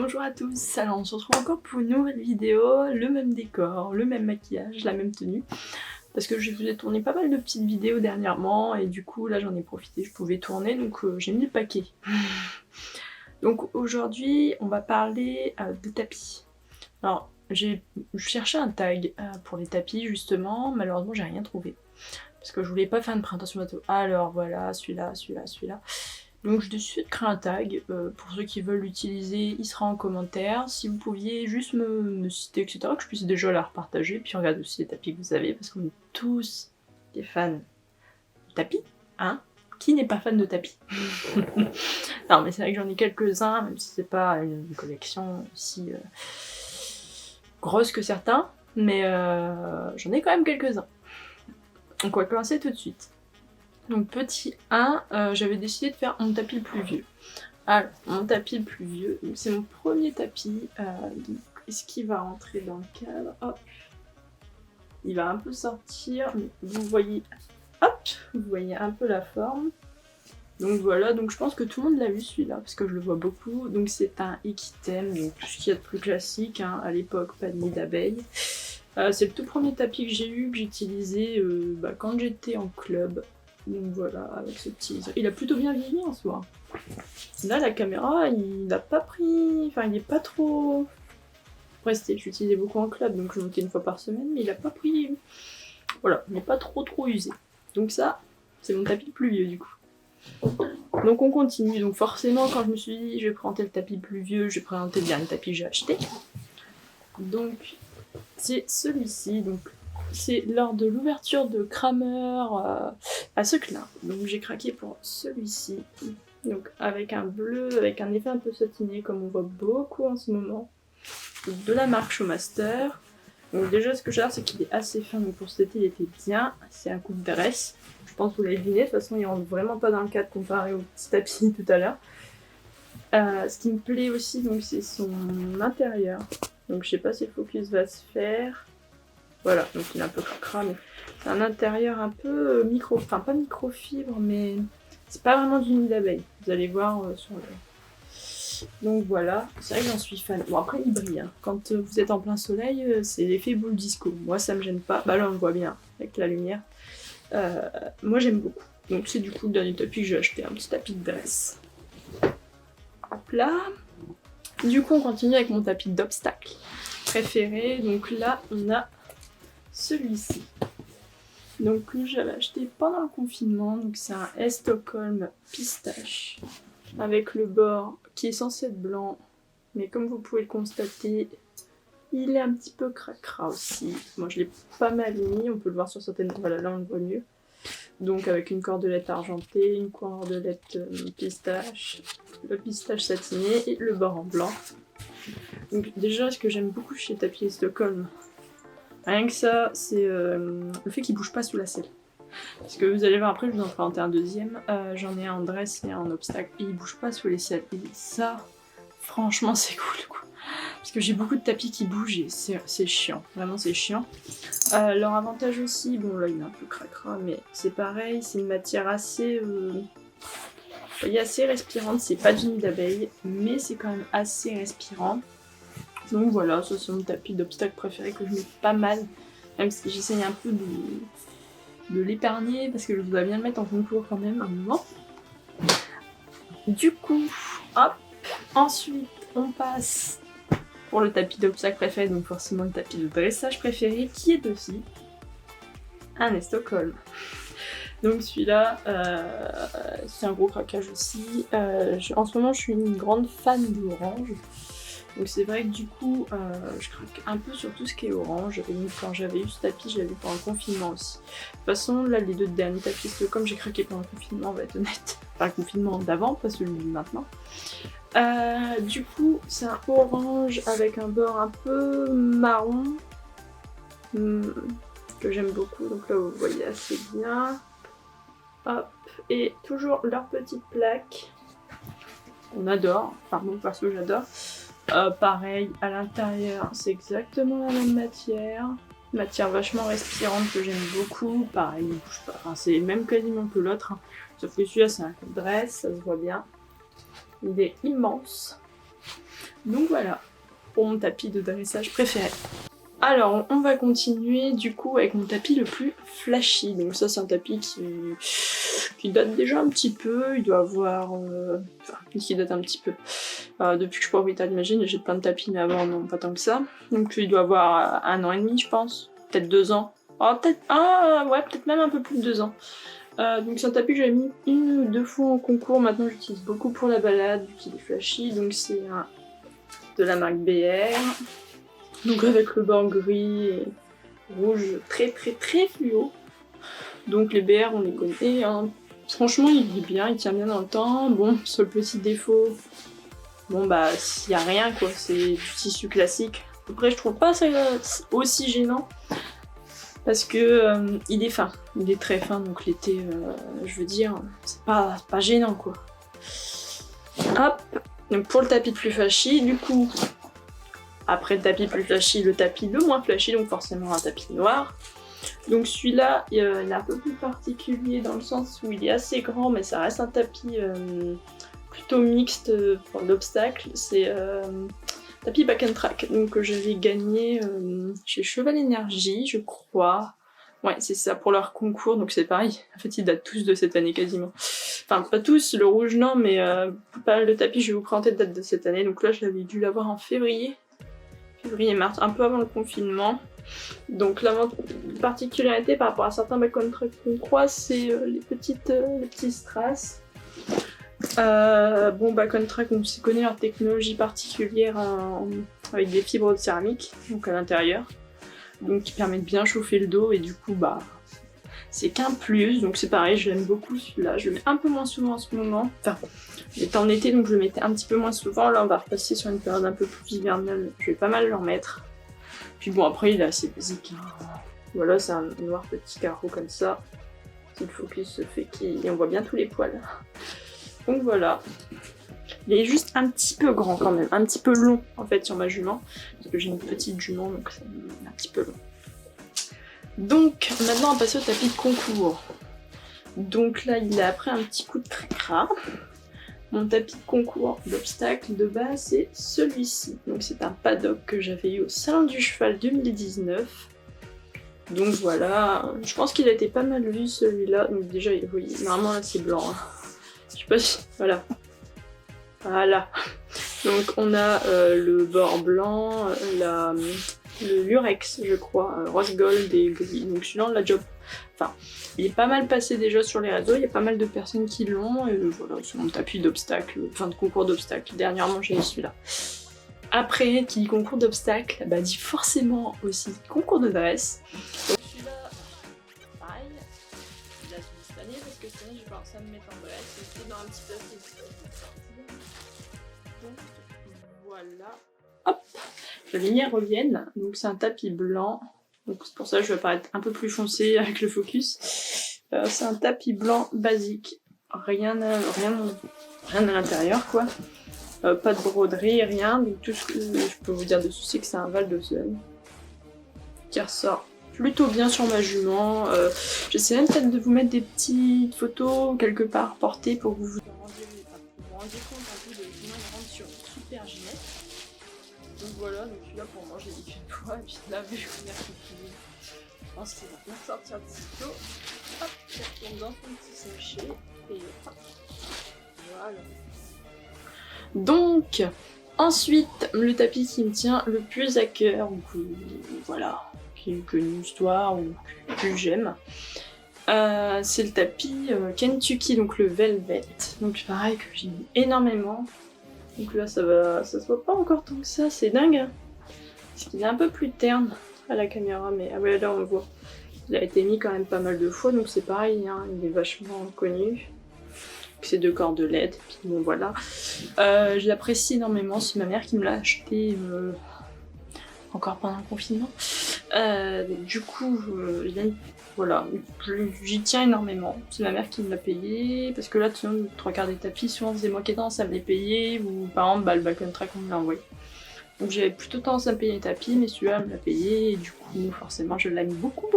Bonjour à tous, alors on se retrouve encore pour une nouvelle vidéo, le même décor, le même maquillage, la même tenue. Parce que je vous ai tourné pas mal de petites vidéos dernièrement et du coup là j'en ai profité, je pouvais tourner donc j'ai mis le paquet. Donc aujourd'hui on va parler de tapis. Alors je cherchais un tag pour les tapis justement, malheureusement j'ai rien trouvé. Parce que je voulais pas faire une présentation bateau. Alors voilà, celui-là. Donc je décide de créer un tag, pour ceux qui veulent l'utiliser, il sera en commentaire. Si vous pouviez juste me citer, etc., que je puisse déjà la repartager, puis regarder aussi les tapis que vous avez, parce qu'on est tous des fans de tapis, hein. Qui n'est pas fan de tapis? Non mais c'est vrai que j'en ai quelques-uns, même si c'est pas une collection aussi grosse que certains, mais j'en ai quand même quelques-uns. Donc on va commencer tout de suite. Donc petit 1, j'avais décidé de faire mon tapis le plus vieux. Alors, mon tapis le plus vieux, c'est mon premier tapis. Est-ce qu'il va rentrer dans le cadre? Hop. Il va un peu sortir, mais vous voyez, hop, vous voyez un peu la forme. Donc voilà, donc je pense que tout le monde l'a vu celui-là, parce que je le vois beaucoup. Donc c'est un Equitem, donc tout ce qu'il y a de plus classique, hein, à l'époque, panier d'abeilles. C'est le tout premier tapis que j'ai eu, que j'utilisais quand j'étais en club. Donc voilà, avec ce petit... Il a plutôt bien vieilli en soi. Là, la caméra, il n'a pas pris... Enfin, il est pas trop... Après, j'utilisais beaucoup en club, donc je montais une fois par semaine, mais il a pas pris... Voilà, il n'est pas trop usé. Donc ça, c'est mon tapis le plus vieux, du coup. Donc on continue. Donc forcément, quand je me suis dit, je vais présenter le tapis plus vieux, je vais présenter le dernier tapis que j'ai acheté. Donc, c'est celui-ci, donc... C'est lors de l'ouverture de Kramer à Seclin. Donc j'ai craqué pour celui-ci. Donc avec un bleu, avec un effet un peu satiné comme on voit beaucoup en ce moment. Donc, de la marque Showmaster. Donc déjà ce que j'adore c'est qu'il est assez fin, donc pour cet été il était bien. C'est un coup de dress. Je pense que vous l'avez deviné, de toute façon il rentre vraiment pas dans le cadre comparé au petit tapis tout à l'heure. Ce qui me plaît aussi donc c'est son intérieur. Donc je sais pas si le focus va se faire. Voilà, donc il est un peu cracra, mais c'est un intérieur un peu enfin pas microfibre, mais c'est pas vraiment du nid d'abeille. Vous allez voir sur le... Donc voilà, c'est vrai que j'en suis fan. Bon après il brille, hein. Quand vous êtes en plein soleil, c'est l'effet boule disco. Moi ça me gêne pas, bah là on le voit bien avec la lumière. Moi j'aime beaucoup. Donc c'est du coup le dernier tapis que j'ai acheté, un petit tapis de dress. Hop là. Du coup on continue avec mon tapis d'obstacle préféré. Donc là on a celui-ci. Donc que j'avais acheté pendant le confinement, donc c'est un S Stockholm pistache avec le bord qui est censé être blanc, mais comme vous pouvez le constater, il est un petit peu cracra aussi. Moi je l'ai pas mal mis, on peut le voir sur certaines... Voilà, là on le voit mieux. Donc avec une cordelette argentée, une cordelette pistache, le pistache satiné et le bord en blanc. Donc déjà ce que j'aime beaucoup chez Tapis Stockholm, rien que ça, c'est le fait qu'il bouge pas sous la selle. Parce que vous allez voir après, je vous en présenter un deuxième. J'en ai un en dress et un en obstacle. Et il bouge pas sous les selles. Et ça, franchement, c'est cool, quoi. Parce que j'ai beaucoup de tapis qui bougent et c'est chiant. Vraiment, c'est chiant. Leur avantage aussi, bon là, il est un peu cracra, mais c'est pareil. C'est une matière assez... vous voyez, assez respirante. C'est pas du nid d'abeille, mais c'est quand même assez respirant. Donc voilà, ça c'est mon tapis d'obstacle préféré que je mets pas mal, même si j'essaye un peu de l'épargner parce que je dois bien le mettre en concours quand même à un moment. Du coup, hop, ensuite on passe pour le tapis d'obstacle préféré, donc forcément le tapis de dressage préféré qui est aussi un Stockholm. Donc celui-là, c'est un gros craquage aussi. En ce moment je suis une grande fan de l'orange. Donc c'est vrai que du coup, je craque un peu sur tout ce qui est orange. Et quand j'avais eu ce tapis, je l'avais eu pendant le confinement aussi. De toute façon, là, les deux derniers tapis, comme j'ai craqué pendant le confinement, on va être honnête. Enfin, le confinement d'avant, pas celui de maintenant. Du coup, c'est un orange avec un bord un peu marron. Que j'aime beaucoup. Donc là, vous voyez assez bien. Hop. Et toujours leur petite plaque. On adore. Enfin, bon, perso, j'adore. Pareil, à l'intérieur, c'est exactement la même matière. Matière vachement respirante que j'aime beaucoup. Pareil, il bouge pas. Enfin, c'est même quasiment que l'autre. Hein. Sauf que celui-là, c'est un dress, ça se voit bien. Il est immense. Donc voilà, pour mon tapis de dressage préféré. Alors, on va continuer du coup avec mon tapis le plus flashy. Donc ça, c'est un tapis qui date déjà un petit peu. Il doit avoir... Enfin, qui date un petit peu. Depuis que je suis propriétaire d'Imagine, j'ai plein de tapis, mais avant, non, pas tant que ça. Donc il doit avoir 1 an et demi, je pense. Peut-être 2 ans. Oh, peut-être... Ah, ouais, peut-être même un peu plus de 2 ans. Donc c'est un tapis que j'avais mis 1 ou 2 fois en concours. Maintenant, j'utilise beaucoup pour la balade, vu qu'il est flashy. Donc c'est de la marque BR. Donc avec le bord gris et rouge très fluo. Donc les BR on les connaît, hein. Franchement il est bien, il tient bien dans le temps. Bon, seul petit défaut, bon bah s'il y a rien quoi, c'est du tissu classique. Après je trouve pas ça aussi gênant parce que il est fin, il est très fin donc l'été, je veux dire, c'est pas gênant quoi. Hop, donc pour le tapis plus flashy, du coup, après le tapis plus flashy, le tapis le moins flashy, donc forcément un tapis noir. Donc celui-là, il est un peu plus particulier dans le sens où il est assez grand, mais ça reste un tapis plutôt mixte pour l'obstacle. C'est tapis back and track, donc que j'avais gagné chez Cheval Énergie, je crois. Ouais, c'est ça, pour leur concours, donc c'est pareil. En fait, ils datent tous de cette année quasiment. Enfin, pas tous, le rouge non, mais pas le tapis, je vais vous présenter de date de cette année. Donc là, j'avais dû l'avoir en février-mars, un peu avant le confinement. Donc la particularité par rapport à certains back on track qu'on croise, c'est les petits strass. Bon, back on track, on s'y connaît leur technologie particulière avec des fibres de céramique, donc à l'intérieur, donc qui permet de bien chauffer le dos et du coup bah c'est qu'un plus, donc c'est pareil, je l'aime beaucoup celui-là. Je le mets un peu moins souvent en ce moment. Enfin, j'étais en été donc je le mettais un petit peu moins souvent. Là on va repasser sur une période un peu plus hivernale, je vais pas mal l'en mettre. Puis bon après il est assez basique, hein. Voilà, c'est un noir petit carreau comme ça. Si le focus se fait et on voit bien tous les poils. Donc voilà. Il est juste un petit peu grand quand même, un petit peu long en fait sur ma jument. Parce que j'ai une petite jument donc c'est un petit peu long. Donc maintenant on va passer au tapis de concours. Donc là il a après un petit coup de tricra. Mon tapis de concours d'obstacle de base c'est celui-ci. Donc c'est un paddock que j'avais eu au Salon du Cheval 2019. Donc voilà, je pense qu'il a été pas mal vu celui-là. Donc déjà, oui, normalement là c'est blanc. Hein. Je sais pas si... Voilà. Voilà. Donc on a le bord blanc, le lurex je crois, rose gold et gris. Donc celui-là on l'a déjà... Enfin, il est pas mal passé déjà sur les réseaux, il y a pas mal de personnes qui l'ont. Et voilà, c'est mon tapis d'obstacle, enfin de concours d'obstacle. Dernièrement j'ai eu celui-là. Après, qui dit concours d'obstacles, bah dit forcément aussi concours de dress. Donc celui-là, pareil, il a celui cette année parce que cette année j'ai commencé à me mettre en dress, et c'était dans un petit peu donc voilà. Hop, les lumières reviennent, donc c'est un tapis blanc, donc c'est pour ça que je vais paraître un peu plus foncé avec le focus. C'est un tapis blanc basique, rien à l'intérieur quoi. Pas de broderie, rien, donc tout ce que je peux vous dire dessus c'est que c'est un Val d'Ozon qui ressort plutôt bien sur ma jument. J'essaie même peut-être de vous mettre des petites photos quelque part portées pour que vous vous rendiez compte un peu de comment il rentre sur une super ginette. Donc voilà, donc là pour moi j'ai dit qu'une fois, et puis là vu qu'on a compris, je pense qu'il va bien sortir de sitôt. Hop, il retourne dans son petit sachet, et hop, voilà. Donc, ensuite, le tapis qui me tient le plus à cœur, ou que, voilà, qui est une histoire, ou que j'aime, c'est le tapis Kentucky, donc le Velvet. Donc pareil, que j'aime énormément. Donc là, ça se voit pas encore tant que ça, c'est dingue, hein, parce qu'il est un peu plus terne à la caméra, mais ah ouais, là on le voit. Il a été mis quand même pas mal de fois, donc c'est pareil, hein, il est vachement connu. C'est 2 cordelettes, puis bon voilà. Je l'apprécie énormément, c'est ma mère qui me l'a acheté encore pendant le confinement. Du coup, voilà, j'y tiens énormément. C'est ma mère qui me l'a payé, parce que là, tu vois, 3/4 des tapis, souvent c'est moi qui ai tendance à me les payer, ou par exemple, bah, le back on track on me l'a envoyé. Donc j'avais plutôt tendance à me payer les tapis, mais celui-là me l'a payé, et du coup, forcément, je l'aime beaucoup.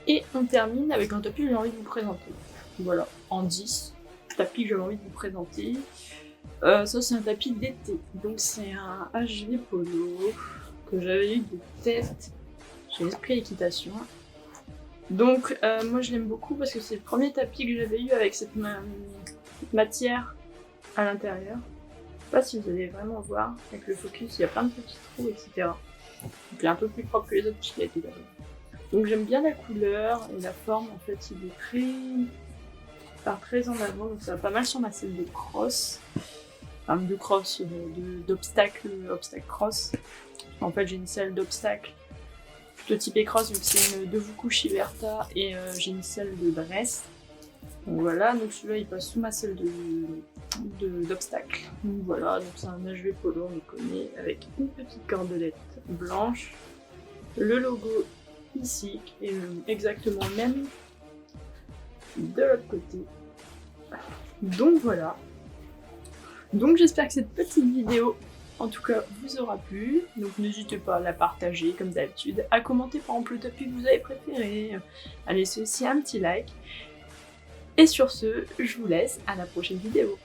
Et on termine avec un tapis que j'ai envie de vous présenter. Voilà, en 10, tapis que j'avais envie de vous présenter. Ça c'est un tapis d'été, donc c'est un HV Polo que j'avais eu de test chez Esprit Équitation. Donc moi je l'aime beaucoup parce que c'est le premier tapis que j'avais eu avec cette matière à l'intérieur. Je sais pas si vous allez vraiment voir, avec le focus il y a plein de petits trous, etc. Donc il est un peu plus propre que les autres puisqu'il a été lavé. Donc j'aime bien la couleur et la forme, en fait il est très en avant, donc ça va pas mal sur ma selle de cross. Enfin de cross, d'obstacle cross. En fait j'ai une selle d'obstacle plutôt typée cross vu que c'est une Devuku Shiberta et j'ai une selle de Brest. Donc voilà, donc celui-là il passe sous ma selle d'obstacle. Donc voilà, donc c'est un HV Polo, on le connaît, avec une petite cordelette blanche, le logo ici est exactement le même de l'autre côté. Donc voilà. Donc j'espère que cette petite vidéo en tout cas vous aura plu. Donc n'hésitez pas à la partager comme d'habitude, à commenter par exemple le tapis que vous avez préféré, à laisser aussi un petit like. Et sur ce, je vous laisse à la prochaine vidéo.